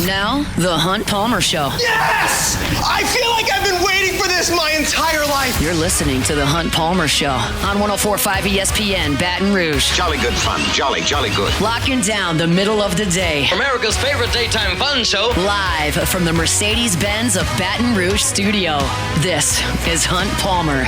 Now, the Hunt Palmer Show. Yes! I feel like I've been waiting for this my entire life. You're listening to the Hunt Palmer Show on 104.5 ESPN Baton Rouge. Jolly good fun. Jolly good. Locking down the middle of the day. America's favorite daytime fun show. Live from the Mercedes-Benz of Baton Rouge studio. This is Hunt Palmer.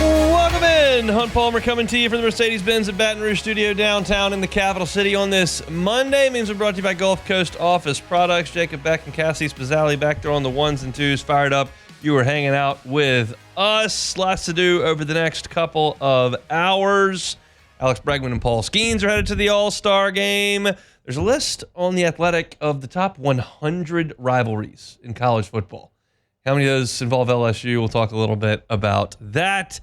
Welcome in. Hunt Palmer coming to you from the Mercedes-Benz at Baton Rouge studio downtown in the capital city on this Monday. Means we're brought to you by Gulf Coast Office Products. Jacob Beck and Cassie Spazzali back there on the ones and twos, fired up. You were hanging out with us. Lots to do over the next couple of hours. Alex Bregman and Paul Skenes are headed to the All-Star game. There's a list on The Athletic of the top 100 rivalries in college football. How many of those involve LSU? We'll talk a little bit about that.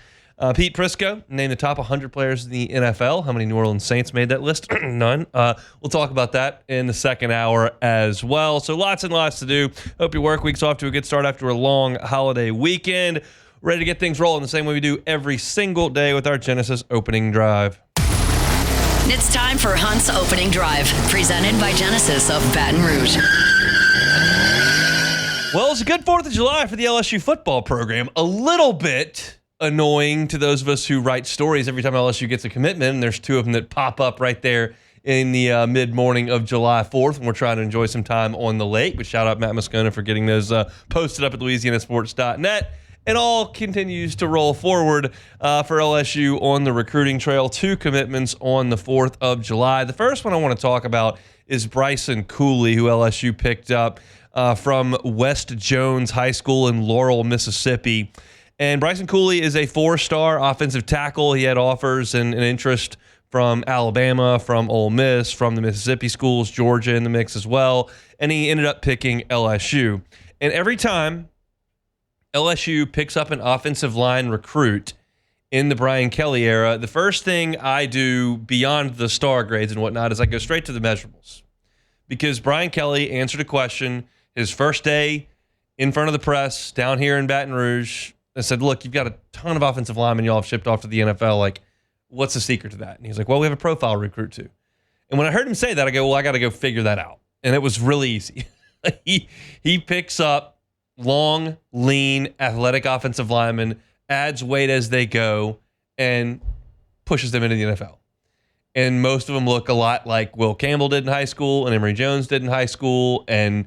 Pete Prisco named the top 100 players in the NFL. How many New Orleans Saints made that list? None. We'll talk about that in the second hour as well. So lots and lots to do. Hope your work week's off to a good start after a long holiday weekend. Ready to get things rolling the same way we do every single day with our Genesis opening drive. It's time for Hunt's opening drive, presented by Genesis of Baton Rouge. Well, it's a good 4th of July for the LSU football program. A little bit annoying to those of us who write stories every time LSU gets a commitment, and there's two of them that pop up right there in the mid-morning of July 4th, and we're trying to enjoy some time on the lake. But shout out Matt Moscona for getting those posted up at LouisianaSports.net. And all continues to roll forward for LSU on the recruiting trail. 2 commitments on the 4th of July. The first one I want to talk about is Bryson Cooley, who LSU picked up from West Jones High School in Laurel, Mississippi. And Bryson Cooley is a 4-star offensive tackle. He had offers and an interest from Alabama, from Ole Miss, from the Mississippi schools, Georgia in the mix as well. And he ended up picking LSU. And every time LSU picks up an offensive line recruit in the Brian Kelly era, the first thing I do beyond the star grades and whatnot is I go straight to the measurables. Because Brian Kelly answered a question his first day in front of the press down here in Baton Rouge. I said, look, you've got a ton of offensive linemen y'all have shipped off to the NFL. Like, what's the secret to that? And he's like, well, we have a profile recruit too. And when I heard him say that, I go, well, I got to go figure that out. And it was really easy. He picks up long, lean, athletic offensive linemen, adds weight as they go, and pushes them into the NFL. And most of them look a lot like Will Campbell did in high school, and Emory Jones did in high school, and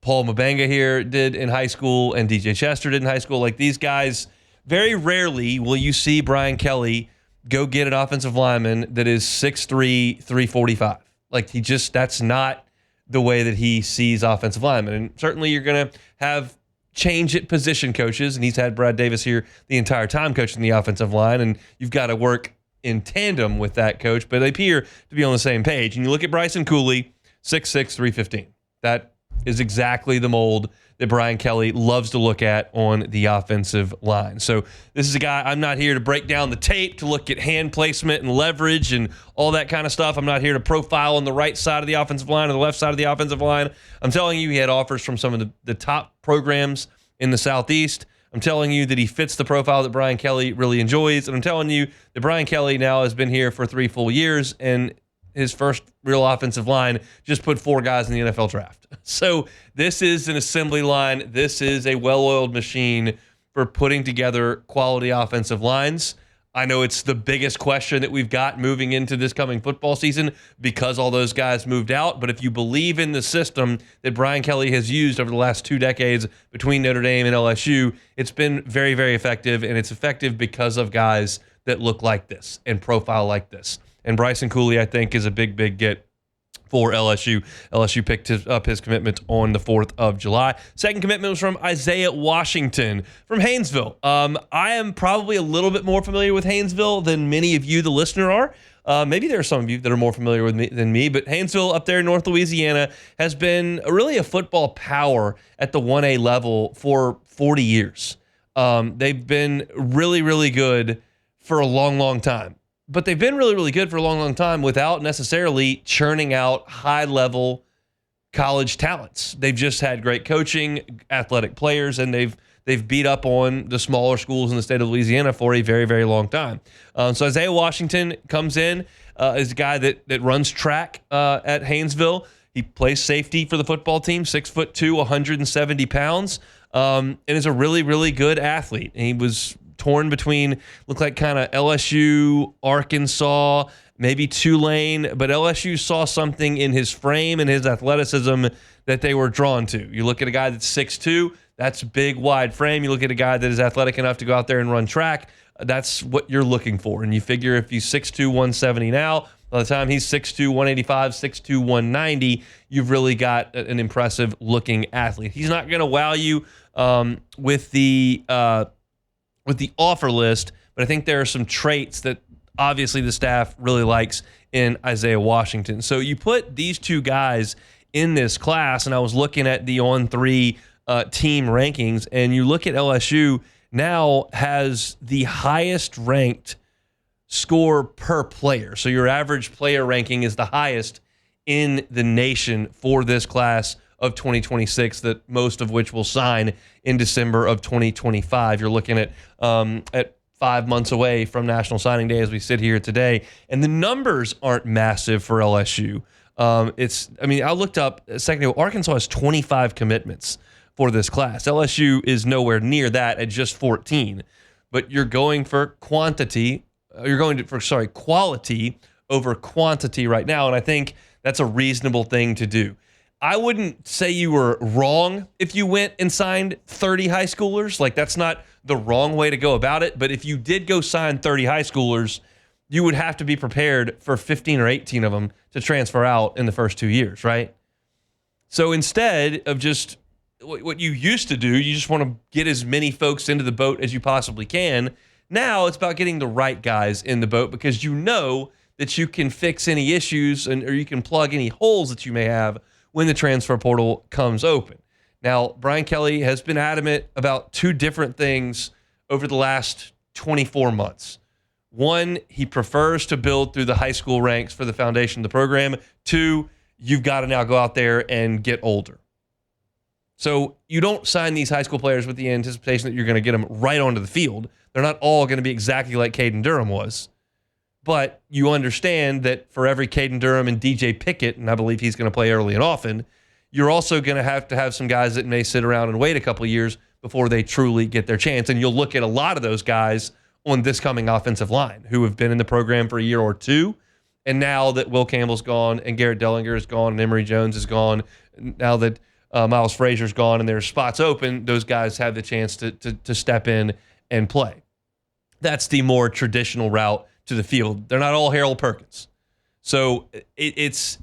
Paul Mabanga here did in high school, and DJ Chester did in high school. Like, these guys, very rarely will you see Brian Kelly go get an offensive lineman that is 6'3", 345. Like, that's not the way that he sees offensive linemen. And certainly you're going to have change at position coaches, and he's had Brad Davis here the entire time coaching the offensive line, and you've got to work in tandem with that coach, but they appear to be on the same page. And you look at Bryson Cooley, 6'6", 315. That is exactly the mold that Brian Kelly loves to look at on the offensive line. So this is a guy, I'm not here to break down the tape, to look at hand placement and leverage and all that kind of stuff. I'm not here to profile on the right side of the offensive line or the left side of the offensive line. I'm telling you, he had offers from some of the top programs in the Southeast. I'm telling you that he fits the profile that Brian Kelly really enjoys. And I'm telling you that Brian Kelly now has been here for 3 full years, and his first real offensive line just put 4 guys in the NFL draft. So this is an assembly line. This is a well-oiled machine for putting together quality offensive lines. I know it's the biggest question that we've got moving into this coming football season because all those guys moved out. But if you believe in the system that Brian Kelly has used over the last 2 decades between Notre Dame and LSU, it's been very, very effective, and it's effective because of guys that look like this and profile like this. And Bryson Cooley, I think, is a big, big get for LSU. LSU picked up his commitment on the 4th of July. Second commitment was from Isaiah Washington from Haynesville. I am probably a little bit more familiar with Haynesville than many of you, the listener, are. Maybe there are some of you that are more familiar with me than me, but Haynesville up there in North Louisiana has been really a football power at the 1A level for 40 years. They've been really, really good for a long, long time. But they've been really, really good for a long, long time without necessarily churning out high-level college talents. They've just had great coaching, athletic players, and they've they've beat up on the smaller schools in the state of Louisiana for a very, very long time. So Isaiah Washington comes in as a guy that runs track at Haynesville. He plays safety for the football team, 6'2", 170 pounds, and is a really, really good athlete. And he was torn between, looked like kind of LSU, Arkansas, maybe Tulane, but LSU saw something in his frame and his athleticism that they were drawn to. You look at a guy that's 6'2", that's big, wide frame. You look at a guy that is athletic enough to go out there and run track, that's what you're looking for. And you figure if he's 6'2", 170 now, by the time he's 6'2", 185, 6'2", 190, you've really got an impressive looking athlete. He's not going to wow you with the offer list, but I think there are some traits that obviously the staff really likes in Isaiah Washington. So you put these two guys in this class, and I was looking at the On3 team rankings, and you look at LSU now has the highest ranked score per player. So your average player ranking is the highest in the nation for this class of 2026, that most of which will sign in December of 2025. You're looking at 5 months away from National Signing Day as we sit here today, and the numbers aren't massive for LSU. I looked up a second ago, Arkansas has 25 commitments for this class. LSU is nowhere near that at just 14, but you're going for quality over quantity right now, and I think that's a reasonable thing to do. I wouldn't say you were wrong if you went and signed 30 high schoolers. Like, that's not the wrong way to go about it, but if you did go sign 30 high schoolers, you would have to be prepared for 15 or 18 of them to transfer out in the first 2 years, right? So instead of just what you used to do, you just want to get as many folks into the boat as you possibly can. Now it's about getting the right guys in the boat, because you know that you can fix any issues or you can plug any holes that you may have when the transfer portal comes open. Now, Brian Kelly has been adamant about two different things over the last 24 months. One, he prefers to build through the high school ranks for the foundation of the program. Two, you've got to now go out there and get older. So you don't sign these high school players with the anticipation that you're going to get them right onto the field. They're not all going to be exactly like Caden Durham was. But you understand that for every Caden Durham and DJ Pickett, and I believe he's going to play early and often, you're also going to have some guys that may sit around and wait a couple of years before they truly get their chance. And you'll look at a lot of those guys on this coming offensive line who have been in the program for a year or two. And now that Will Campbell's gone and Garrett Dellinger is gone and Emory Jones is gone, now that Miles Frazier's gone and there's spots open, those guys have the chance to step in and play. That's the more traditional route to the field. They're not all Harold Perkins. So it's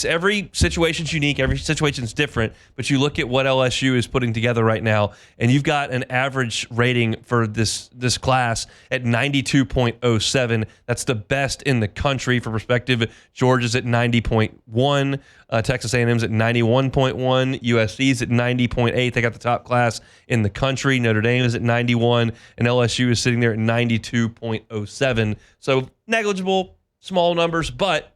every situation's unique, every situation's different, but you look at what LSU is putting together right now, and you've got an average rating for this class at 92.07. That's the best in the country. For perspective, Georgia's at 90.1, Texas A&M's at 91.1, USC's at 90.8. They got the top class in the country. Notre Dame is at 91, and LSU is sitting there at 92.07. So negligible, small numbers, but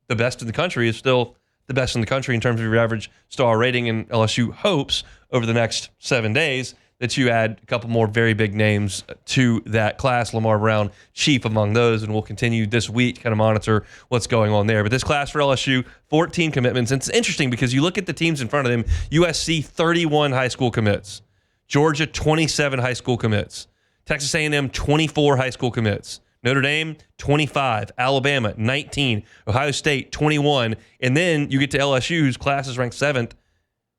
the best in the country is still the best in the country in terms of your average star rating, and LSU hopes over the next 7 days that you add a couple more very big names to that class. Lamar Brown, chief among those, and we'll continue this week to kind of monitor what's going on there. But this class for LSU, 14 commitments. And it's interesting because you look at the teams in front of them, USC, 31 high school commits. Georgia, 27 high school commits. Texas A&M, 24 high school commits. Notre Dame, 25. Alabama, 19. Ohio State, 21. And then you get to LSU, whose class is ranked 7th,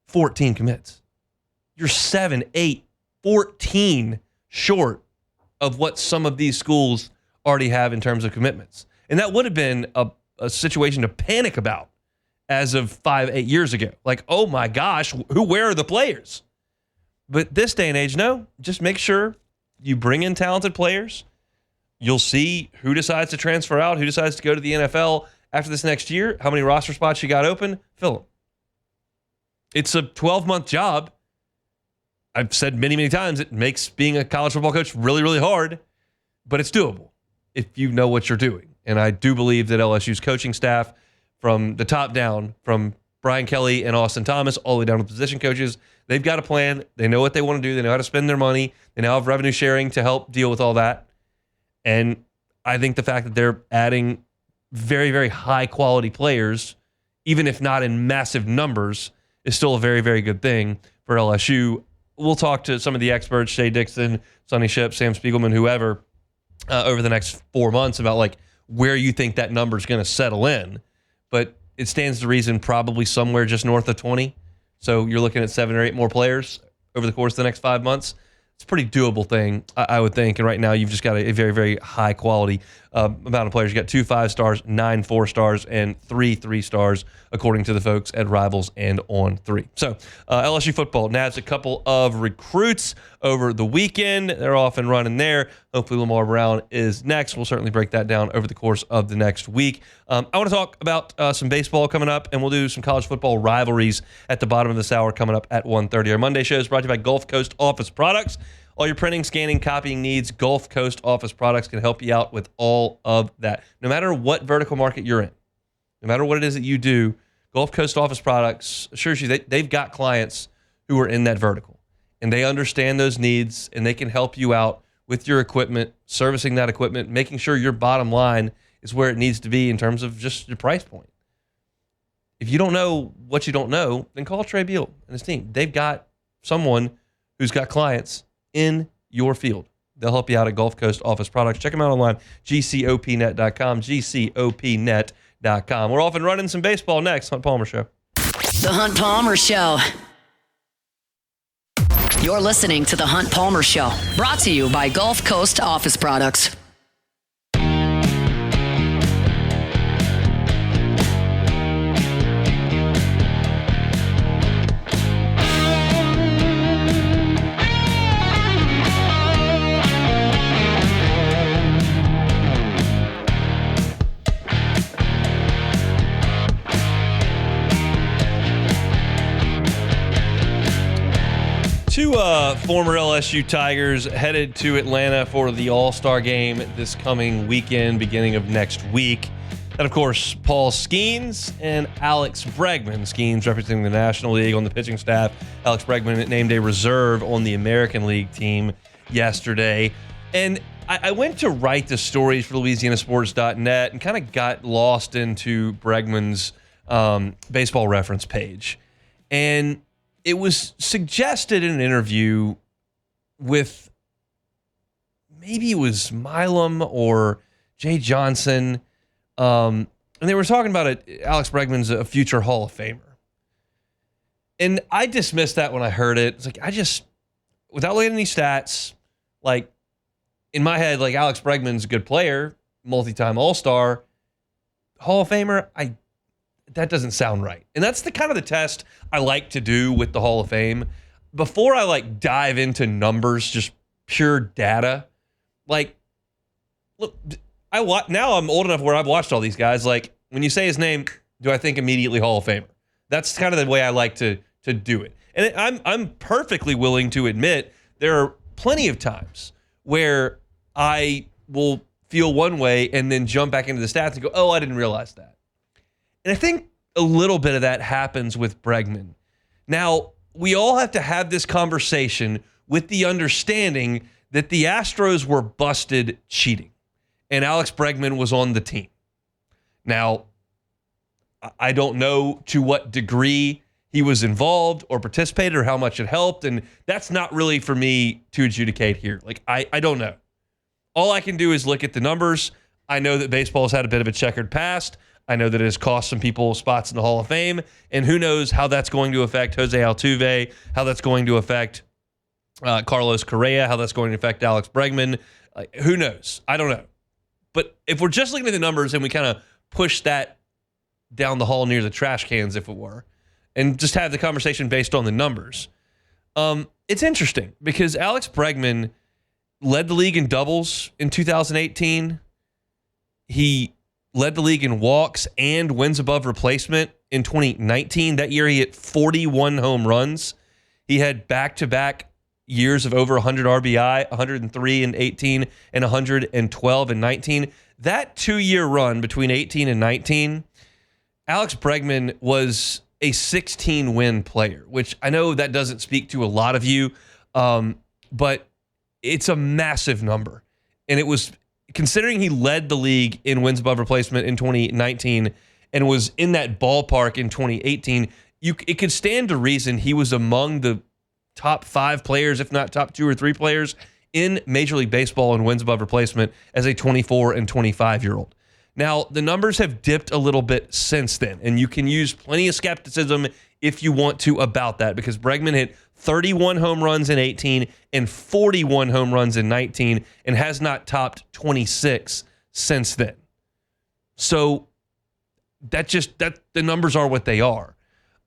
14 commits. You're 7, 8, 14 short of what some of these schools already have in terms of commitments. And that would have been a situation to panic about as of 5, 8 years ago. Like, oh my gosh, where are the players? But this day and age, no. Just make sure you bring in talented players. You'll see who decides to transfer out, who decides to go to the NFL after this next year, how many roster spots you got open, fill them. It's a 12-month job. I've said many, many times it makes being a college football coach really, really hard, but it's doable if you know what you're doing. And I do believe that LSU's coaching staff, from the top down, from Brian Kelly and Austin Thomas all the way down to position coaches, They've got a plan. They know what they want to do. They know how to spend their money. They now have revenue sharing to help deal with all that. And I think the fact that they're adding very, very high quality players, even if not in massive numbers, is still a very, very good thing for LSU. We'll talk to some of the experts, Shay Dixon, Sonny Ship, Sam Spiegelman, whoever, over the next 4 months about like where you think that number is going to settle in. But it stands to reason probably somewhere just north of 20. So you're looking at 7 or 8 more players over the course of the next 5 months. It's a pretty doable thing, I would think. And right now, you've just got a very, very high quality amount of players. You got 2 5-stars, 9 4-stars, and 3 3-stars, according to the folks at Rivals and On3. So LSU football nabbed a couple of recruits over the weekend. They're off and running there. Hopefully, Lamar Brown is next. We'll certainly break that down over the course of the next week. I want to talk about some baseball coming up, and we'll do some college football rivalries at the bottom of this hour coming up at 1:30. Our Monday show is brought to you by Gulf Coast Office Products. All your printing, scanning, copying needs, Gulf Coast Office Products can help you out with all of that. No matter what vertical market you're in, no matter what it is that you do, Gulf Coast Office Products assures you they've got clients who are in that vertical, and they understand those needs, and they can help you out with your equipment, servicing that equipment, making sure your bottom line is where it needs to be in terms of just your price point. If you don't know what you don't know, then call Trey Beal and his team. They've got someone who's got clients in your field. They'll help you out at Gulf Coast Office Products. Check them out online, gcopnet.com, gcopnet.com. We're off and running some baseball next. Hunt Palmer Show. The Hunt Palmer Show. You're listening to The Hunt Palmer Show, brought to you by Gulf Coast Office Products. Two former LSU Tigers headed to Atlanta for the All-Star game this coming weekend, beginning of next week. And, of course, Paul Skenes and Alex Bregman. Skenes representing the National League on the pitching staff. Alex Bregman named a reserve on the American League team yesterday. And I went to write the stories for LouisianaSports.net and kind of got lost into Bregman's baseball reference page. And it was suggested in an interview with, maybe it was Milam or Jay Johnson, and they were talking about it. Alex Bregman's a future Hall of Famer. And I dismissed that when I heard it. It's like, without looking at any stats, like, in my head, like, Alex Bregman's a good player, multi-time All-Star, Hall of Famer, that doesn't sound right. And that's the kind of the test I like to do with the Hall of Fame. Before I like dive into numbers, just pure data, like, look, now I'm old enough where I've watched all these guys. Like, when you say his name, do I think immediately Hall of Famer? That's kind of the way I like to do it. And I'm perfectly willing to admit there are plenty of times where I will feel one way and then jump back into the stats and go, oh, I didn't realize that. And I think a little bit of that happens with Bregman. Now, we all have to have this conversation with the understanding that the Astros were busted cheating, and Alex Bregman was on the team. Now, I don't know to what degree he was involved or participated or how much it helped, and that's not really for me to adjudicate here. Like, I don't know. All I can do is look at the numbers. I know that baseball has had a bit of a checkered past. I know that it has cost some people spots in the Hall of Fame, and who knows how that's going to affect Jose Altuve, how that's going to affect Carlos Correa, how that's going to affect Alex Bregman. Who knows? I don't know. But if we're just looking at the numbers and we kind of push that down the hall near the trash cans, if it were, and just have the conversation based on the numbers, it's interesting because Alex Bregman led the league in doubles in 2018. He led the league in walks and wins above replacement in 2019. That year, he hit 41 home runs. He had back-to-back years of over 100 RBI, 103 in 18 and 112 in 19. That 2-year run between 18 and 19, Alex Bregman was a 16-win player, which I know that doesn't speak to a lot of you, but it's a massive number. And it was, considering he led the league in wins above replacement in 2019 and was in that ballpark in 2018, it could stand to reason he was among the top 5 players, if not top 2 or 3 players in Major League Baseball in wins above replacement as a 24 and 25-year-old. Now, the numbers have dipped a little bit since then, and you can use plenty of skepticism if you want to about that, because Bregman hit 31 home runs in 18 and 41 home runs in 19 and has not topped 26 since then. So that the numbers are what they are.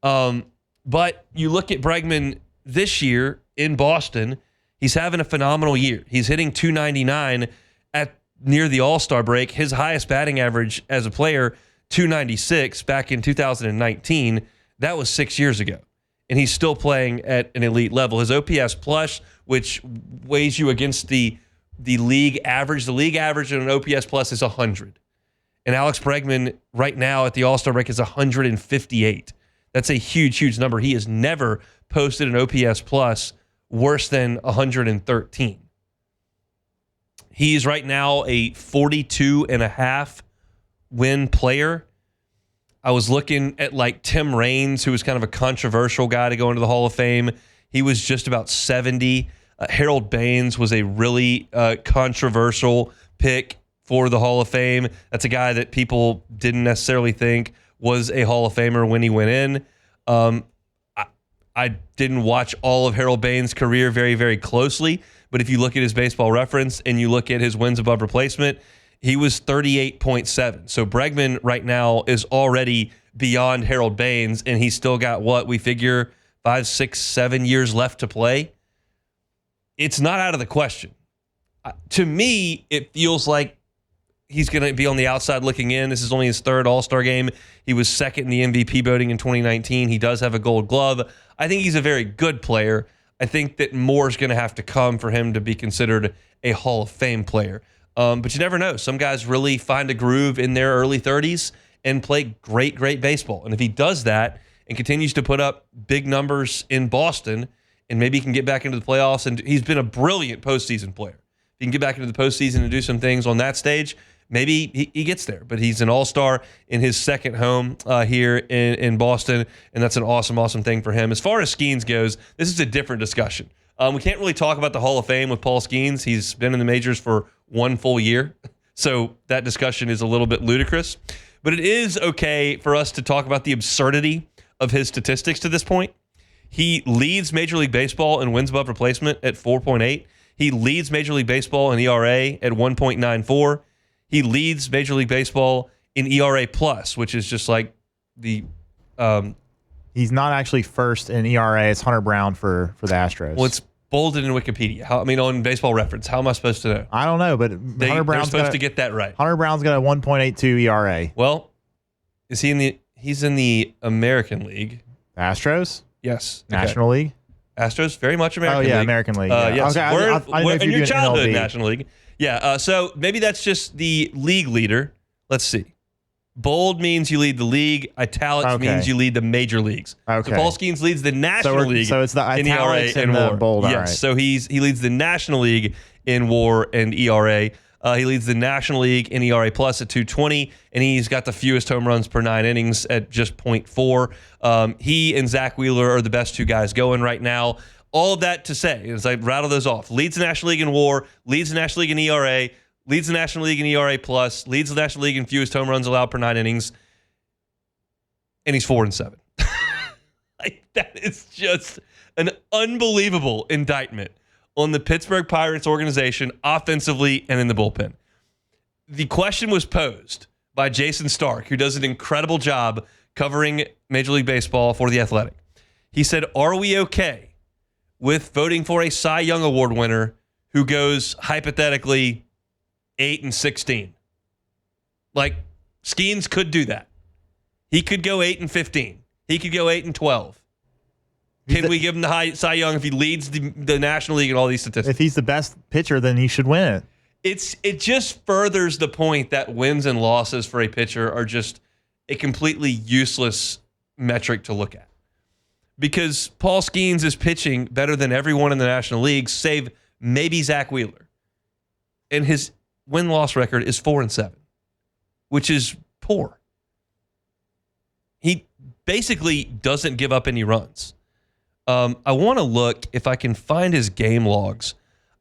But you look at Bregman this year in Boston, he's having a phenomenal year. He's hitting .299 at near the All-Star break. His highest batting average as a player, .296 back in 2019. That was 6 years ago. And he's still playing at an elite level. His OPS plus, which weighs you against the league average. The league average in an OPS plus is 100. And Alex Bregman right now at the All-Star break is 158. That's a huge, huge number. He has never posted an OPS plus worse than 113. He's right now a 42.5 win player. I was looking at like Tim Raines, who was kind of a controversial guy to go into the Hall of Fame. He was just about 70. Harold Baines was a really controversial pick for the Hall of Fame. That's a guy that people didn't necessarily think was a Hall of Famer when he went in. I didn't watch all of Harold Baines' career very, very closely, but if you look at his baseball reference and you look at his wins above replacement, he was 38.7. So Bregman right now is already beyond Harold Baines, and he's still got what we figure 5, 6, 7 years left to play. It's not out of the question. To me, it feels like he's going to be on the outside looking in. This is only his 3rd All-Star game. He was 2nd in the MVP voting in 2019. He does have a Gold Glove. I think he's a very good player. I think that more is going to have to come for him to be considered a Hall of Fame player. But you never know. Some guys really find a groove in their early 30s and play great, great baseball. And if he does that and continues to put up big numbers in Boston, and maybe he can get back into the playoffs, and he's been a brilliant postseason player. If he can get back into the postseason and do some things on that stage, maybe he gets there. But he's an all-star in his 2nd home here in Boston, and that's an awesome, awesome thing for him. As far as Skenes goes, this is a different discussion. We can't really talk about the Hall of Fame with Paul Skenes. He's been in the majors for 1 full year, so that discussion is a little bit ludicrous. But it is okay for us to talk about the absurdity of his statistics to this point. He leads Major League Baseball in wins above replacement at 4.8. He leads Major League Baseball in ERA at 1.94. He leads Major League Baseball in ERA plus, which is just like the. He's not actually first in ERA. It's Hunter Brown for the Astros. Well, it's bolded in Wikipedia. On Baseball Reference. How am I supposed to know? I don't know, but Hunter Brown's supposed to get that right. Hunter Brown's got a 1.82 ERA. Well, is he in the? He's in the American League. Astros? Yes. National League? Astros, very much American League. Oh, yeah, American League. Yeah. Yes. Okay, I in your childhood MLB. National League. Yeah, so maybe that's just the league leader. Let's see. Bold means you lead the league. Italics means you lead the major leagues. Okay. So Paul Skenes leads the National League. So it's the in ERA italics and and the WAR. bold. Yes, All right. so he leads the National League in WAR and ERA. He leads the National League in ERA plus at 220, and he's got the fewest home runs per 9 innings at just 0.4. He and Zach Wheeler are the best 2 guys going right now. All of that to say, as I rattle those off, leads the National League in WAR, leads the National League in ERA, leads the National League in ERA plus, leads the National League in fewest home runs allowed per 9 innings, and he's 4-7. Like, that is just an unbelievable indictment on the Pittsburgh Pirates organization offensively and in the bullpen. The question was posed by Jason Stark, who does an incredible job covering Major League Baseball for The Athletic. He said, are we okay with voting for a Cy Young Award winner who goes hypothetically 8-16? Like, Skenes could do that. He could go 8-15. He could go 8-12. Can we give him the Cy Young if he leads the National League in all these statistics? If he's the best pitcher, then he should win it. It just furthers the point that wins and losses for a pitcher are just a completely useless metric to look at. Because Paul Skenes is pitching better than everyone in the National League, save maybe Zach Wheeler. And his win-loss record is 4-7, which is poor. He basically doesn't give up any runs. I want to look, if I can find his game logs,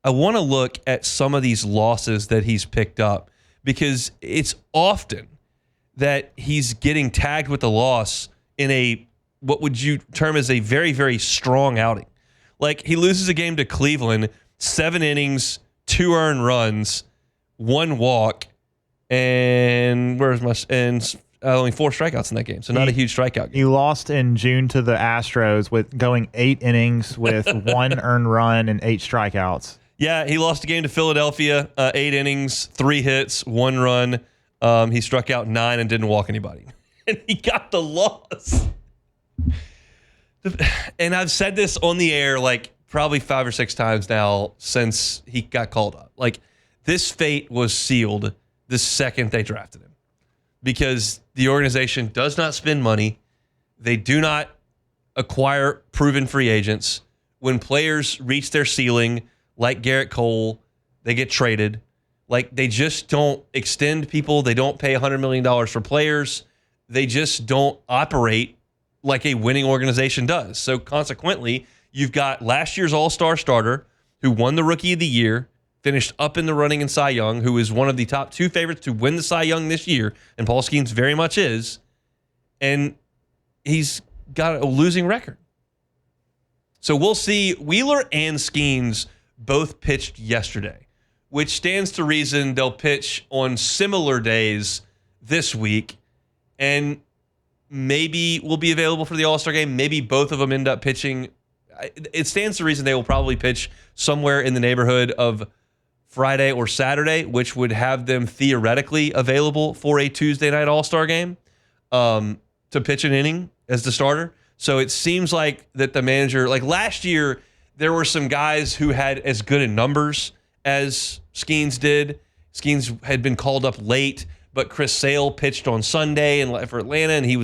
I want to look at some of these losses that he's picked up, because it's often that he's getting tagged with a loss in a, what would you term as a very, very strong outing. Like, he loses a game to Cleveland, 7 innings, 2 earned runs, 1 walk, and only 4 strikeouts in that game. So not a huge strikeout game. He lost in June to the Astros with going 8 innings with 1 earned run and 8 strikeouts. Yeah, he lost a game to Philadelphia, 8 innings, 3 hits, 1 run. He struck out 9 and didn't walk anybody. And he got the loss. And I've said this on the air like probably 5 or 6 times now since he got called up. Like, this fate was sealed the second they drafted him, because the organization does not spend money. They do not acquire proven free agents. When players reach their ceiling, like Garrett Cole, they get traded. Like, they just don't extend people. They don't pay $100 million for players. They just don't operate like a winning organization does. So consequently, you've got last year's all-star starter who won the Rookie of the Year, finished up in the running in Cy Young, who is one of the top 2 favorites to win the Cy Young this year, and Paul Skenes very much is, and he's got a losing record. So we'll see. Wheeler and Skenes both pitched yesterday, which stands to reason they'll pitch on similar days this week, and maybe will be available for the All-Star game. Maybe both of them end up pitching. It stands to reason they will probably pitch somewhere in the neighborhood of Friday or Saturday, which would have them theoretically available for a Tuesday night All-Star game to pitch an inning as the starter. So it seems like that the manager, like last year, there were some guys who had as good in numbers as Skenes did. Skenes had been called up late, but Chris Sale pitched on Sunday and for Atlanta, and he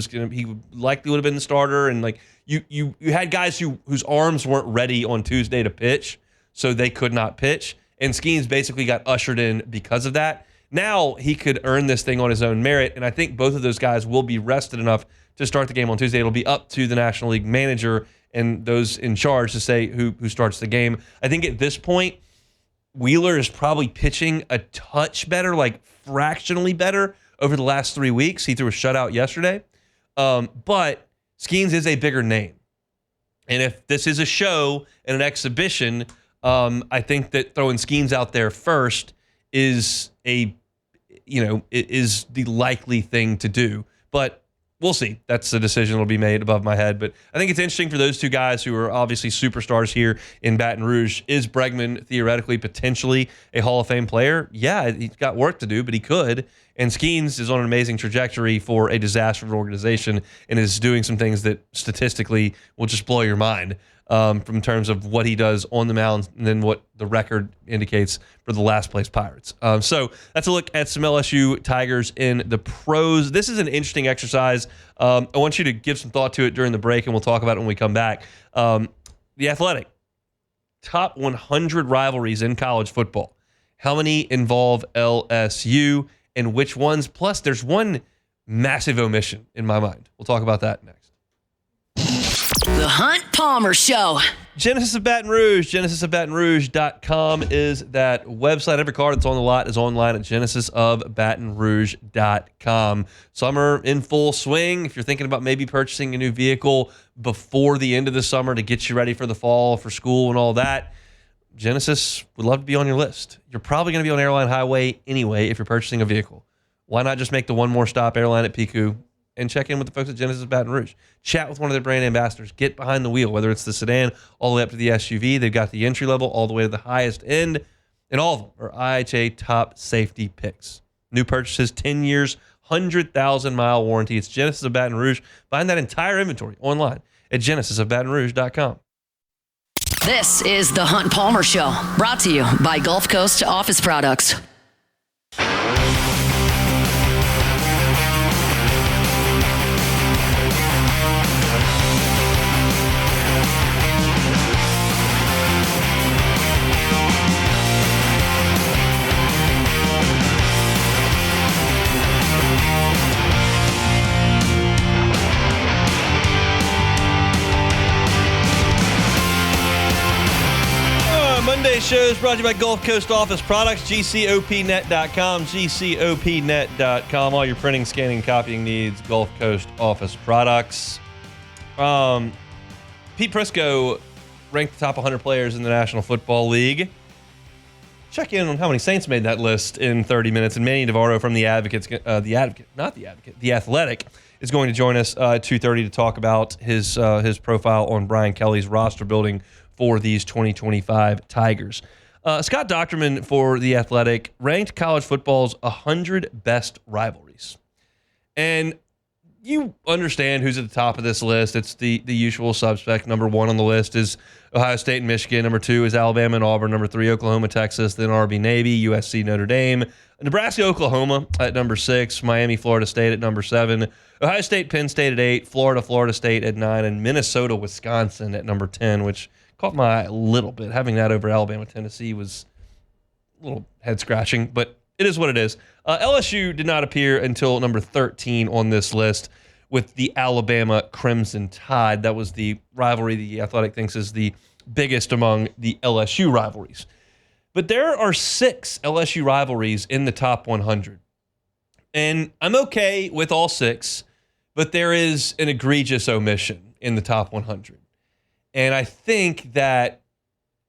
likely would have been the starter. And like you had guys whose arms weren't ready on Tuesday to pitch, so they could not pitch. And Skenes basically got ushered in because of that. Now he could earn this thing on his own merit, and I think both of those guys will be rested enough to start the game on Tuesday. It'll be up to the National League manager and those in charge to say who starts the game. I think at this point, Wheeler is probably pitching a touch better, like fractionally better over the last 3 weeks. He threw a shutout yesterday. But Skenes is a bigger name. And if this is a show and an exhibition, I think that throwing Skenes out there first is the likely thing to do. But we'll see. That's a decision that will be made above my head. But I think it's interesting for those 2 guys who are obviously superstars here in Baton Rouge. Is Bregman theoretically, potentially a Hall of Fame player? Yeah, he's got work to do, but he could. And Skenes is on an amazing trajectory for a disaster organization and is doing some things that statistically will just blow your mind from terms of what he does on the mound and then what the record indicates for the last place Pirates. So that's a look at some LSU Tigers in the pros. This is an interesting exercise. I want you to give some thought to it during the break, and we'll talk about it when we come back. The Athletic, top 100 rivalries in college football. How many involve LSU and which ones? Plus, there's one massive omission in my mind. We'll talk about that next. The Hunt Palmer Show. Genesis of Baton Rouge. GenesisofBatonRouge.com is that website. Every car that's on the lot is online at GenesisofBatonRouge.com. Summer in full swing. If you're thinking about maybe purchasing a new vehicle before the end of the summer to get you ready for the fall, for school and all that, Genesis would love to be on your list. You're probably going to be on Airline Highway anyway if you're purchasing a vehicle. Why not just make the one more stop, Airline at Pico, and check in with the folks at Genesis Baton Rouge. Chat with one of their brand ambassadors. Get behind the wheel, whether it's the sedan all the way up to the SUV. They've got the entry level all the way to the highest end, and all of them are IHA top safety picks. New purchases, 10 years, 100,000-mile warranty. It's Genesis of Baton Rouge. Find that entire inventory online at GenesisofBatonRouge.com. This is the Hunt Palmer Show, brought to you by Gulf Coast Office Products. show is brought to you by Gulf Coast Office Products, GCOPnet.com, GCOPnet.com. All your printing, scanning, copying needs, Gulf Coast Office Products. Pete Prisco ranked the top 100 players in the National Football League. Check in on how many Saints made that list in 30 minutes. And Manny Navarro from The Athletic, is going to join us at 2:30 to talk about his profile on Brian Kelly's roster building for these 2025 Tigers. Scott Docterman for The Athletic ranked college football's 100 best rivalries. And you understand who's at the top of this list. It's the usual suspect. Number 1 on the list is Ohio State and Michigan. Number 2 is Alabama and Auburn. Number 3, Oklahoma, Texas. Then Army, Navy, USC, Notre Dame. Nebraska, Oklahoma at number 6. Miami, Florida State at number 7. Ohio State, Penn State at 8. Florida, Florida State at 9. And Minnesota, Wisconsin at number 10, which caught my eye a little bit. Having that over Alabama, Tennessee was a little head-scratching, but it is what it is. LSU did not appear until number 13 on this list with the Alabama Crimson Tide. That was the rivalry The Athletic thinks is the biggest among the LSU rivalries. But there are 6 LSU rivalries in the top 100. And I'm okay with all 6, but there is an egregious omission in the top 100. And I think that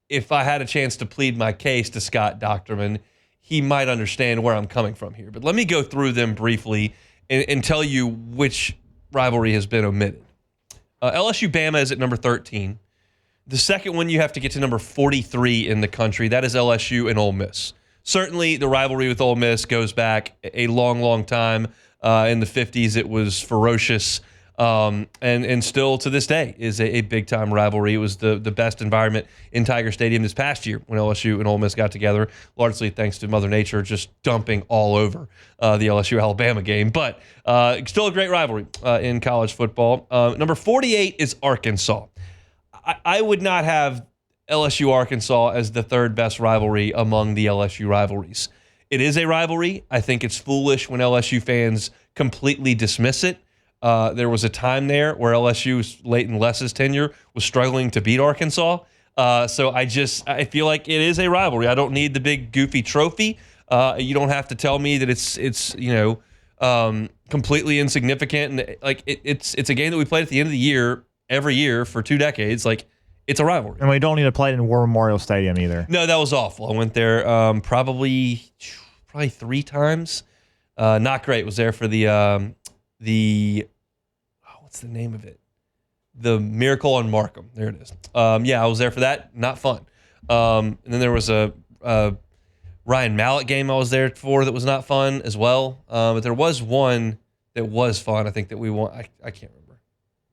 if I had a chance to plead my case to Scott Docterman, he might understand where I'm coming from here. But let me go through them briefly and tell you which rivalry has been omitted. LSU-Bama is at number 13. The second one, you have to get to number 43 in the country. That is LSU and Ole Miss. Certainly, the rivalry with Ole Miss goes back a long, long time. In the 50s, it was ferocious. And still to this day is a big-time rivalry. It was the best environment in Tiger Stadium this past year when LSU and Ole Miss got together, largely thanks to Mother Nature just dumping all over the LSU-Alabama game. But still a great rivalry in college football. Number 48 is Arkansas. I would not have LSU-Arkansas as the third best rivalry among the LSU rivalries. It is a rivalry. I think it's foolish when LSU fans completely dismiss it. There was a time there where LSU, late in Les's tenure, was struggling to beat Arkansas. So I feel like it is a rivalry. I don't need the big goofy trophy. You don't have to tell me that it's completely insignificant. And it's a game that we played at the end of the year every year for 2 decades. Like, it's a rivalry. And we don't need to play it in War Memorial Stadium either. No, that was awful. I went there probably 3 times. Not great. Was there for the what's the name of it? The Miracle on Markham. There it is. I was there for that. Not fun. And then there was a Ryan Mallett game I was there for that was not fun as well. But there was one that was fun. I think that we won. I can't remember.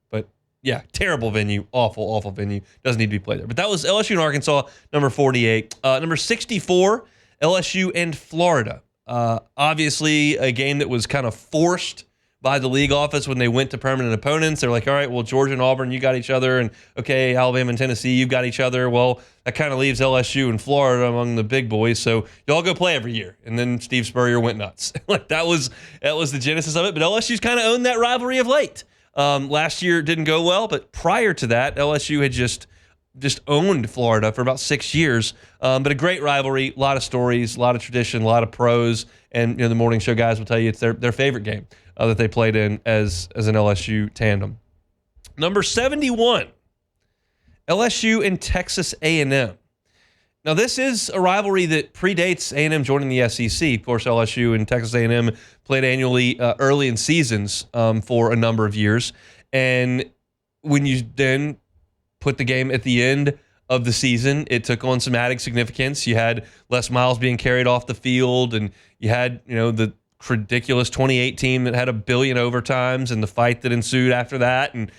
But yeah, terrible venue. Awful venue. Doesn't need to be played there. But that was LSU and Arkansas, number 48. Number 64, LSU and Florida. Obviously, a game that was kind of forced by the league office when they went to permanent opponents. They're like, all right, well, Georgia and Auburn, you got each other. And, okay, Alabama and Tennessee, you've got each other. Well, that kind of leaves LSU and Florida among the big boys. So y'all go play every year. And then Steve Spurrier went nuts. that was the genesis of it. But LSU's kind of owned that rivalry of late. Last year it didn't go well. But prior to that, LSU had just owned Florida for about 6 years. But a great rivalry, a lot of stories, a lot of tradition, a lot of pros. And the morning show guys will tell you it's their favorite game that they played in as an LSU tandem. Number 71, LSU and Texas A&M. Now, this is a rivalry that predates A&M joining the SEC. Of course, LSU and Texas A&M played annually early in seasons for a number of years. And when you then put the game at the end of the season, it took on some added significance. You had Les Miles being carried off the field, and you had the ridiculous 28 team that had 1 billion overtimes and the fight that ensued after that. And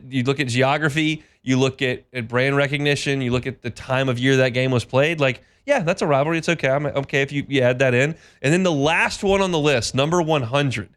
you look at geography, you look at brand recognition, you look at the time of year that game was played. Like, yeah, that's a rivalry. It's okay. I'm okay if you add that in. And then the last one on the list, number 100,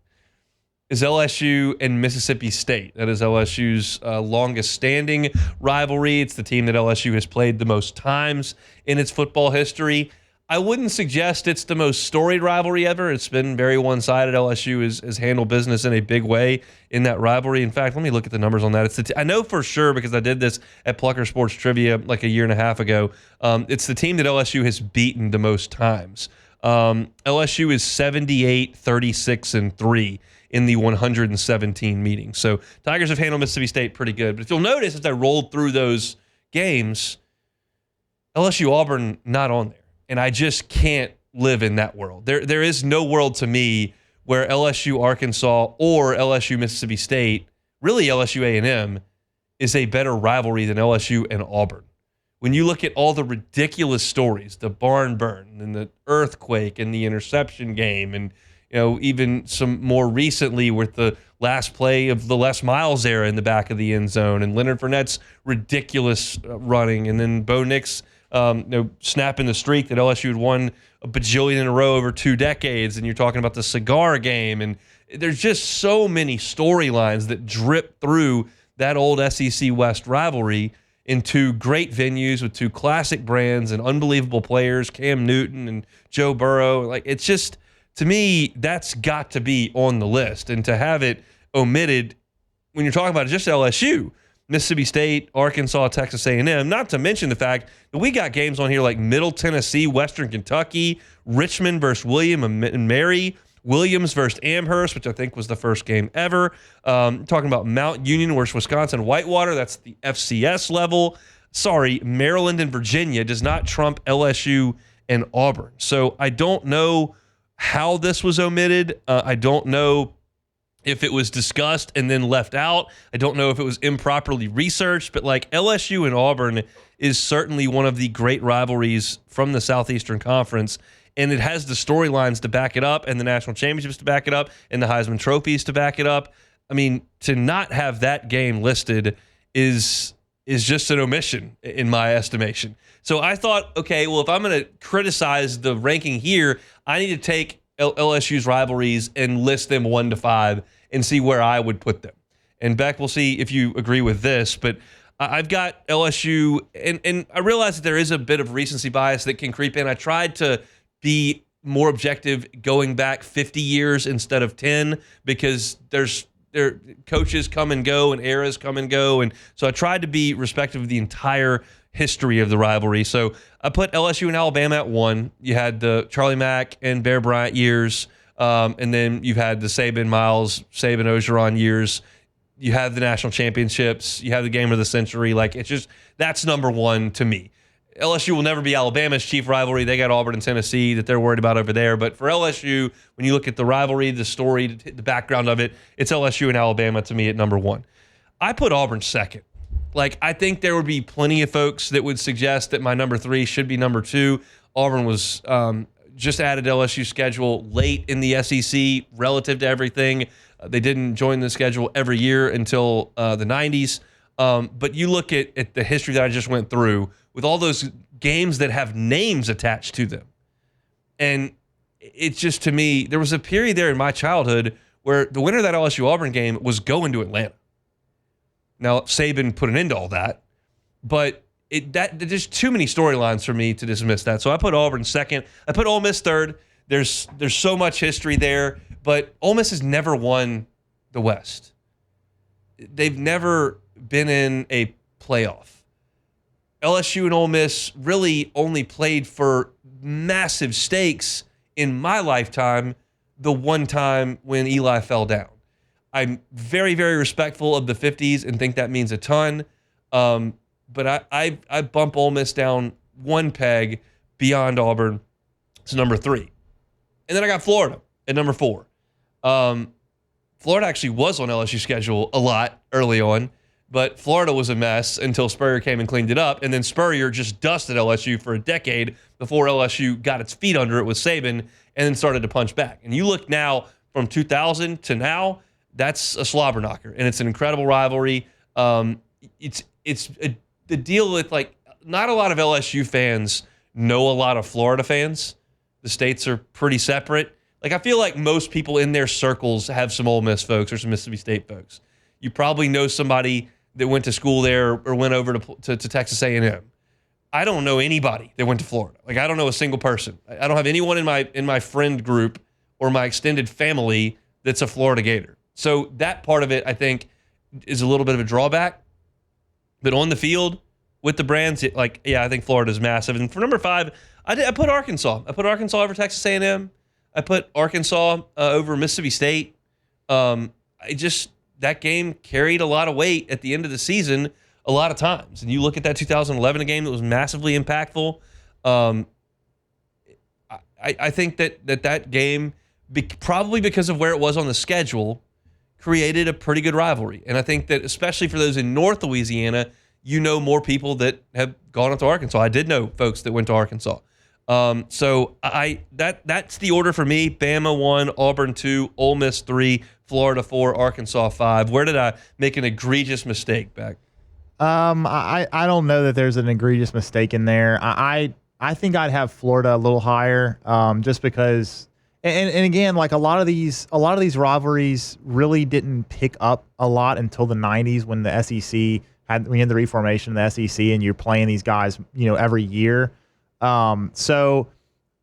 is LSU and Mississippi State. That is LSU's longest standing rivalry. It's the team that LSU has played the most times in its football history. I wouldn't suggest it's the most storied rivalry ever. It's been very one-sided. LSU has handled business in a big way in that rivalry. In fact, let me look at the numbers on that. I know for sure because I did this at Plucker Sports Trivia like a year and a half ago. It's the team that LSU has beaten the most times. LSU is 78, 36, and 3 in the 117 meetings. So Tigers have handled Mississippi State pretty good. But if you'll notice, as I rolled through those games, LSU Auburn not on there. And I just can't live in that world. There is no world to me where LSU Arkansas or LSU Mississippi State, really LSU A&M, is a better rivalry than LSU and Auburn. When you look at all the ridiculous stories, the barn burn and the earthquake and the interception game, and even some more recently with the last play of the Les Miles era in the back of the end zone, and Leonard Fournette's ridiculous running, and then Bo Nix snapping the streak that LSU had won a bajillion in a row over 2 decades, and you're talking about the cigar game, and there's just so many storylines that drip through that old SEC West rivalry in 2 great venues with 2 classic brands and unbelievable players, Cam Newton and Joe Burrow. It's just, to me, that's got to be on the list, and to have it omitted when you're talking about just LSU, Mississippi State, Arkansas, Texas A&M, not to mention the fact that we got games on here like Middle Tennessee, Western Kentucky, Richmond versus William and Mary, Williams versus Amherst, which I think was the first game ever. Talking about Mount Union versus Wisconsin Whitewater, that's the FCS level. Sorry, Maryland and Virginia does not trump LSU and Auburn. So I don't know how this was omitted. I don't know if it was discussed and then left out. I don't know if it was improperly researched, but LSU and Auburn is certainly one of the great rivalries from the Southeastern Conference, and it has the storylines to back it up and the national championships to back it up and the Heisman trophies to back it up. I mean, to not have that game listed is just an omission in my estimation. So I thought, okay, well, if I'm going to criticize the ranking here, I need to take LSU's rivalries and list them 1 to 5 and see where I would put them. And Beck, we'll see if you agree with this, but I've got LSU, and I realize that there is a bit of recency bias that can creep in. I tried to be more objective going back 50 years instead of 10 because their coaches come and go and eras come and go, and so I tried to be respectful of the entire history of the rivalry. So I put LSU and Alabama at 1. You had the Charlie Mack and Bear Bryant years, and then you've had the Saban Miles, Saban Ogeron years. You have the national championships. You have the game of the century. It's just, that's number 1 to me. LSU will never be Alabama's chief rivalry. They got Auburn and Tennessee that they're worried about over there. But for LSU, when you look at the rivalry, the story, the background of it, it's LSU and Alabama to me at number 1. I put Auburn second. I think there would be plenty of folks that would suggest that my number 3 should be number 2. Auburn was just added LSU schedule late in the SEC relative to everything. They didn't join the schedule every year until the 90s. But you look at the history that I just went through with all those games that have names attached to them. And it's just, to me, there was a period there in my childhood where the winner of that LSU Auburn game was going to Atlanta. Now, Saban put an end to all that, but there's too many storylines for me to dismiss that. So I put Auburn second. I put Ole Miss third. There's so much history there, but Ole Miss has never won the West. They've never been in a playoff. LSU and Ole Miss really only played for massive stakes in my lifetime the one time when Eli fell down. I'm very, very respectful of the 50s and think that means a ton. But I bump Ole Miss down 1 peg beyond Auburn to number 3. And then I got Florida at number 4. Florida actually was on LSU's schedule a lot early on, but Florida was a mess until Spurrier came and cleaned it up. And then Spurrier just dusted LSU for a decade before LSU got its feet under it with Saban and then started to punch back. And you look now from 2000 to now, that's a slobber knocker, and it's an incredible rivalry. It's the deal with not a lot of LSU fans know a lot of Florida fans. The states are pretty separate. I feel like most people in their circles have some Ole Miss folks or some Mississippi State folks. You probably know somebody that went to school there or went over to Texas A&M. I don't know anybody that went to Florida. Like, I don't know a single person. I don't have anyone in my friend group or my extended family that's a Florida Gator. So that part of it, I think, is a little bit of a drawback. But on the field with the brands, I think Florida is massive. And for number 5, I put Arkansas. I put Arkansas over Texas A&M. I put Arkansas over Mississippi State. That game carried a lot of weight at the end of the season a lot of times. And you look at that 2011 game that was massively impactful. I think that game, probably because of where it was on the schedule, created a pretty good rivalry. And I think that especially for those in North Louisiana, you know more people that have gone into Arkansas. I did know folks that went to Arkansas. So that's the order for me. Bama 1, Auburn 2, Ole Miss 3, Florida 4, Arkansas 5. Where did I make an egregious mistake back? I don't know that there's an egregious mistake in there. I think I'd have Florida a little higher, just because, and again, like a lot of these rivalries really didn't pick up a lot until the 90s when the SEC we had the reformation of the SEC and you're playing these guys, every year. So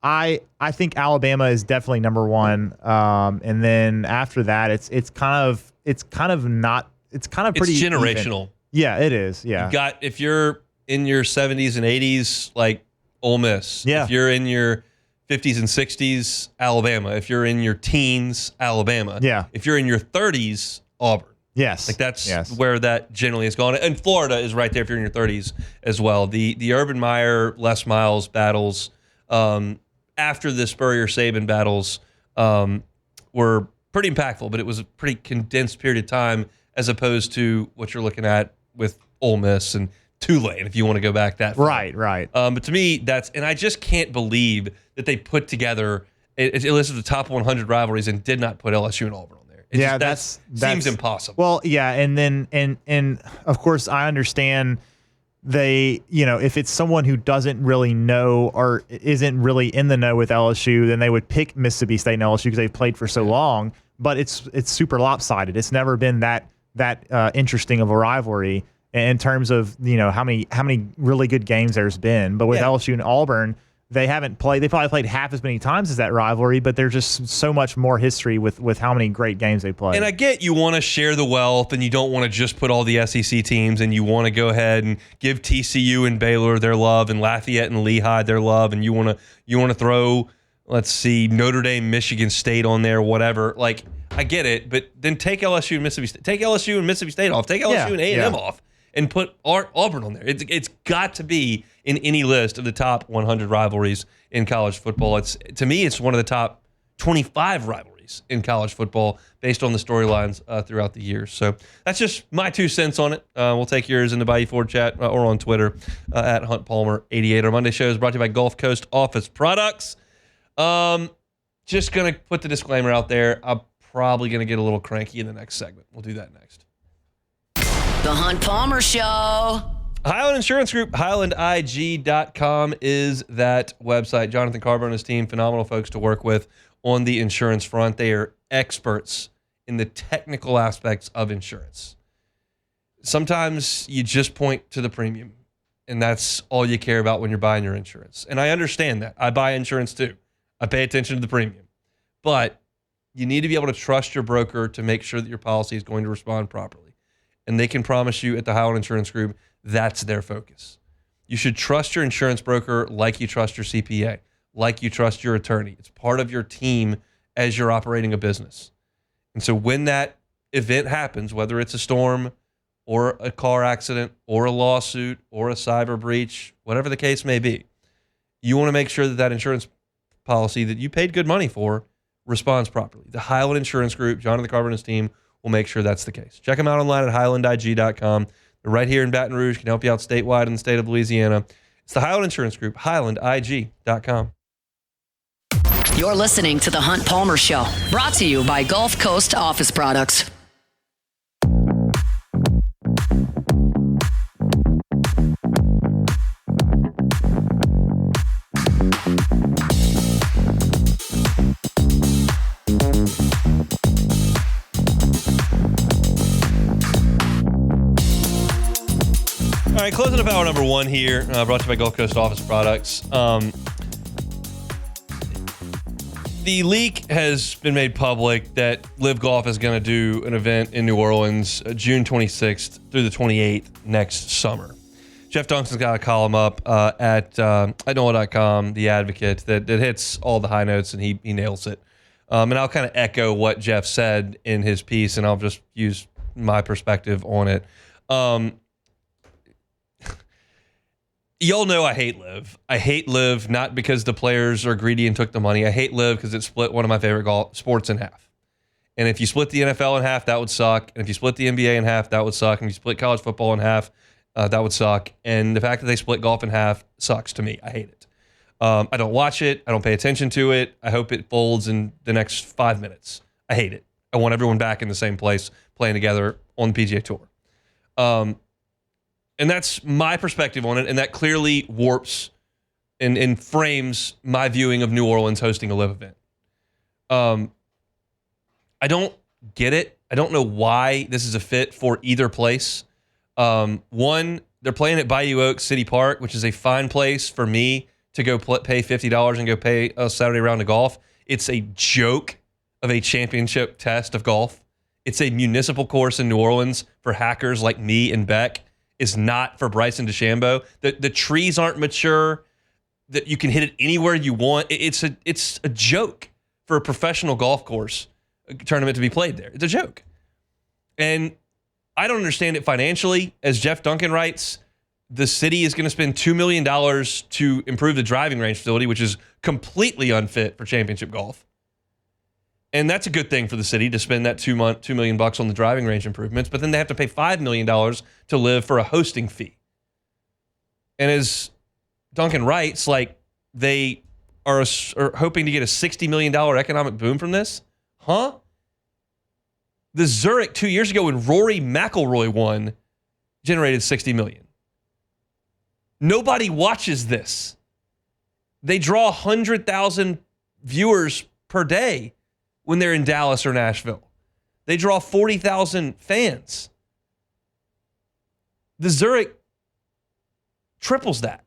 I think Alabama is definitely number 1. And then after that, it's kind of pretty generational. Even. Yeah, it is. Yeah. If you're in your 70s and 80s, like Ole Miss. Yeah. If you're in your 50s and 60s, Alabama. If you're in your teens, Alabama. Yeah. If you're in your 30s, Auburn. Yes. Like that's where that generally has gone. And Florida is right there if you're in your 30s as well. The Urban Meyer, Les Miles battles after the Spurrier-Saban battles were pretty impactful, but it was a pretty condensed period of time as opposed to what you're looking at with Ole Miss and Tulane, if you want to go back that far. Right. But to me, and I just can't believe that they put together, it listed the top 100 rivalries and did not put LSU and Auburn on there. That seems impossible. Well, yeah, and then and of course I understand if it's someone who doesn't really know or isn't really in the know with LSU, then they would pick Mississippi State and LSU because they've played for so long. But it's super lopsided. It's never been that interesting of a rivalry in terms of how many really good games there's been. But with LSU and Auburn, they haven't played. They probably played half as many times as that rivalry, but there's just so much more history with how many great games they played. And I get you want to share the wealth, and you don't want to just put all the SEC teams, and you want to go ahead and give TCU and Baylor their love, and Lafayette and Lehigh their love, and you want to throw, let's see, Notre Dame, Michigan State on there, whatever. Like, I get it, but then take LSU and Mississippi State, take LSU and Mississippi State off, take LSU and A&M off, and put Auburn on there. It's got to be in any list of the top 100 rivalries in college football. To me, it's one of the top 25 rivalries in college football based on the storylines throughout the years. So that's just my 2 cents on it. We'll take yours in the Bayou Ford chat or on Twitter at Hunt Palmer 88. Our Monday show is brought to you by Gulf Coast Office Products. Just going to put the disclaimer out there. I'm probably going to get a little cranky in the next segment. We'll do that next. The Hunt Palmer Show. Highland Insurance Group, HighlandIG.com is that website. Jonathan Carver and his team, phenomenal folks to work with on the insurance front. They are experts in the technical aspects of insurance. Sometimes you just point to the premium, and that's all you care about when you're buying your insurance. And I understand that. I buy insurance too. I pay attention to the premium. But you need to be able to trust your broker to make sure that your policy is going to respond properly. And they can promise you at the Highland Insurance Group that's their focus. You should trust your insurance broker like you trust your CPA, like you trust your attorney. It's part of your team as you're operating a business. And so when that event happens, whether it's a storm or a car accident or a lawsuit or a cyber breach, whatever the case may be, you want to make sure that that insurance policy that you paid good money for responds properly. The Highland Insurance Group, Jonathan Carver and his team, will make sure that's the case. Check them out online at HighlandIG.com. They're right here in Baton Rouge, can help you out statewide in the state of Louisiana. It's the Highland Insurance Group, HighlandIG.com. You're listening to The Hunt Palmer Show, brought to you by Gulf Coast Office Products. All right, closing up hour number 1 here, brought to you by Gulf Coast Office Products. The leak has been made public that Live Golf is going to do an event in New Orleans June 26th through the 28th next summer. Jeff Duncan's got a column up at NOLA.com, The Advocate, that hits all the high notes, and he nails it. And I'll kind of echo what Jeff said in his piece, and I'll just use my perspective on it. Y'all know I hate Live. I hate Live not because the players are greedy and took the money. I hate Live because it split one of my favorite sports in half. And if you split the NFL in half, that would suck. And if you split the NBA in half, that would suck. And if you split college football in half, that would suck. And the fact that they split golf in half sucks to me. I hate it. I don't watch it. I don't pay attention to it. I hope it folds in the next 5 minutes. I hate it. I want everyone back in the same place playing together on the PGA Tour. And that's my perspective on it, and that clearly warps and frames my viewing of New Orleans hosting a live event. I don't get it. I don't know why this is a fit for either place. One, they're playing at Bayou Oaks City Park, which is a fine place for me to go pay $50 and go pay a Saturday round of golf. It's a joke of a championship test of golf. It's a municipal course in New Orleans for hackers like me and Beck. Is not for Bryson DeChambeau. The trees aren't mature. That you can hit it anywhere you want. It's a joke for a professional golf course tournament to be played there. It's a joke. And I don't understand it financially. As Jeff Duncan writes, the city is going to spend $2 million to improve the driving range facility, which is completely unfit for championship golf. And that's a good thing for the city to spend that $2 million on the driving range improvements, but then they have to pay $5 million to Live for a hosting fee. And as Duncan writes, like they are hoping to get a $60 million economic boom from this. Huh? The Zurich 2 years ago when Rory McIlroy won generated $60 million. Nobody watches this. They draw 100,000 viewers per day when they're in Dallas or Nashville. They draw 40,000 fans. The Zurich triples that.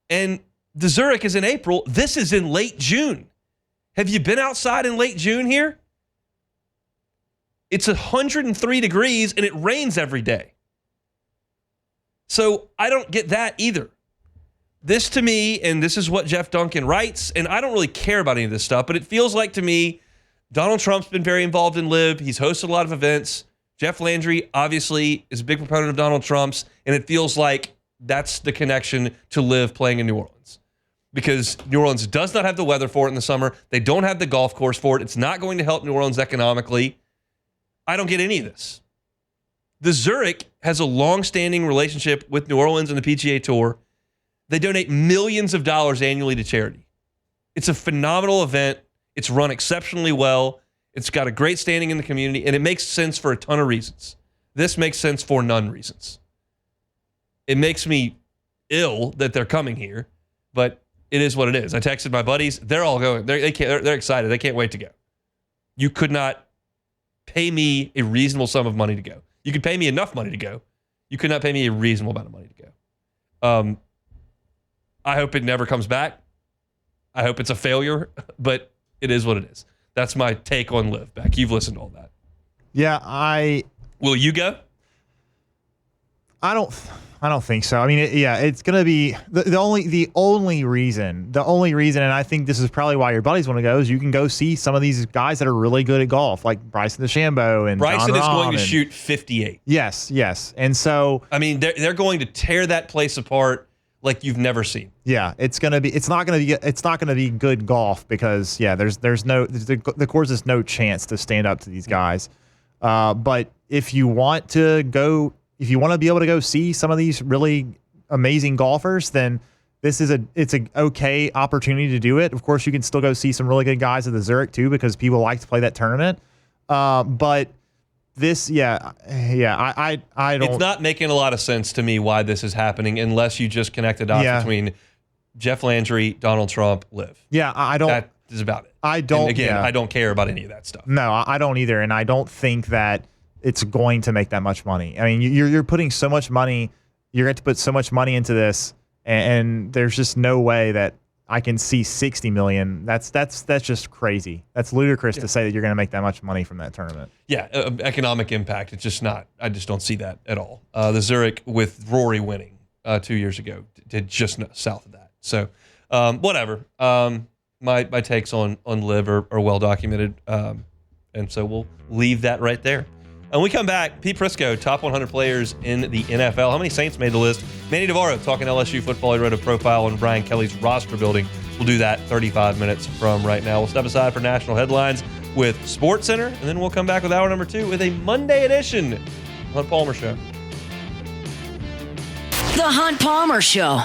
And the Zurich is in April. This is in late June. Have you been outside in late June here? It's 103 degrees and it rains every day. So I don't get that either. This to me, and this is what Jeff Duncan writes, and I don't really care about any of this stuff, but it feels like to me, Donald Trump's been very involved in Live. He's hosted a lot of events. Jeff Landry, obviously, is a big proponent of Donald Trump's, and it feels like that's the connection to Live playing in New Orleans. Because New Orleans does not have the weather for it in the summer. They don't have the golf course for it. It's not going to help New Orleans economically. I don't get any of this. The Zurich has a long-standing relationship with New Orleans and the PGA Tour. They donate millions of dollars annually to charity. It's a phenomenal event. It's run exceptionally well. It's got a great standing in the community, and it makes sense for a ton of reasons. This makes sense for none reasons. It makes me ill that they're coming here, but it is what it is. I texted my buddies. They're all going. They're excited. They can't wait to go. You could not pay me a reasonable sum of money to go. You could pay me enough money to go. You could not pay me a reasonable amount of money to go. I hope it never comes back. I hope it's a failure, but it is what it is. That's my take on Live. Beck, you've listened to all that. Yeah, Will you go? I don't think so. I mean, it's going to be the only reason, and I think this is probably why your buddies want to go, is you can go see some of these guys that are really good at golf, like Bryson DeChambeau and Bryson John is Rahm going to shoot 58. Yes, and so I mean, they're going to tear that place apart like you've never seen. Yeah, it's not gonna be good golf because the course has no chance to stand up to these guys. But if you want to be able to go see some of these really amazing golfers, then it's an okay opportunity to do it. Of course, you can still go see some really good guys at the Zurich too, because people like to play that tournament. But this, I don't. It's not making a lot of sense to me why this is happening unless you just connect the dots between Jeff Landry, Donald Trump, Live. Yeah, I don't. That is about it. I don't. And again, I don't care about any of that stuff. No, I don't either, and I don't think that it's going to make that much money. I mean, you're putting so much money You're going to put so much money into this, and there's just no way that I can see $60 million. That's just crazy. That's ludicrous to say that you're going to make that much money from that tournament. Yeah, economic impact. It's just not. I just don't see that at all. The Zurich with Rory winning 2 years ago did just south of that. So whatever. My takes on Liv are well documented, and so we'll leave that right there. And when we come back, Pete Prisco, top 100 players in the NFL. How many Saints made the list? Manny Navarro talking LSU football. He wrote a profile on Brian Kelly's roster building. We'll do that 35 minutes from right now. We'll step aside for national headlines with SportsCenter, and then we'll come back with hour number 2 with a Monday edition of the Hunt Palmer Show. The Hunt Palmer Show.